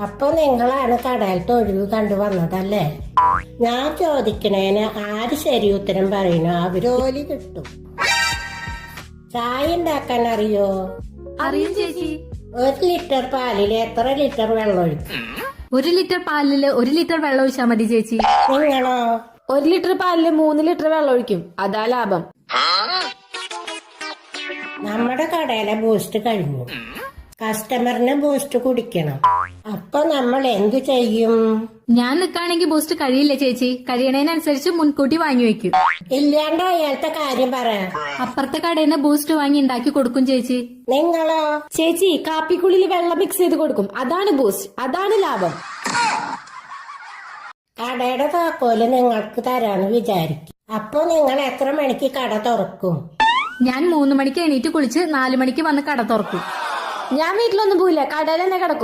അപ്പൊ നിങ്ങളാണ് കടയിലത്തെ ഒഴിവ് കണ്ടു വന്നതല്ലേ? ഞാൻ ചോദിക്കണേന് ആര് ശരി ഉത്തരം പറയണോ അവര് ജോലി കിട്ടും. ചായ ഉണ്ടാക്കാൻ അറിയോ? അറിയും ചേച്ചി. 1 ലിറ്റർ പാലില് എത്ര ലിറ്റർ വെള്ളം ഒഴിക്കും? 1 ലിറ്റർ പാലില് 1 ലിറ്റർ വെള്ളം ഒഴിച്ചാൽ മതി ചേച്ചി. നിങ്ങളോ? 1 ലിറ്റർ പാലില് 3 ലിറ്റർ വെള്ളം ഒഴിക്കും. അതാ ലാഭം. നമ്മുടെ കടയിലെ ബൂസ്റ്റ് കഴിഞ്ഞു. കസ്റ്റമറിന് ബൂസ്റ്റ് കുടിക്കണം. അപ്പൊ നമ്മൾ എന്തു ചെയ്യും? ഞാൻ നിക്കാണെങ്കിൽ ബൂസ്റ്റ് കഴിയില്ല ചേച്ചി. കഴിയണതിനനുസരിച്ച് മുൻകൂട്ടി വാങ്ങി വെക്കും. ഇല്ലാണ്ട് അയാളത്തെ കാര്യം പറ. അപ്പുറത്തെ കടയിൽ നിന്ന് ബൂസ്റ്റ് വാങ്ങി ഉണ്ടാക്കി കൊടുക്കും ചേച്ചി. നിങ്ങളോ? ചേച്ചി കാപ്പിക്കുള്ളിൽ വെള്ളം മിക്സ് ചെയ്ത് കൊടുക്കും. അതാണ് ബൂസ്റ്റ്. അതാണ് ലാഭം. കടയുടെ താക്കോല് നിങ്ങൾക്ക് തരാന്ന് വിചാരിക്കും. അപ്പൊ നിങ്ങൾ എത്ര മണിക്ക് കട തുറക്കും? ഞാൻ 3 മണിക്ക് എണീറ്റ് കുളിച്ച് 4 മണിക്ക് വന്ന് കട തുറക്കും. ഞാൻ വീട്ടിലൊന്നും പോയില്ല, കടയിൽ തന്നെ കിടക്കും.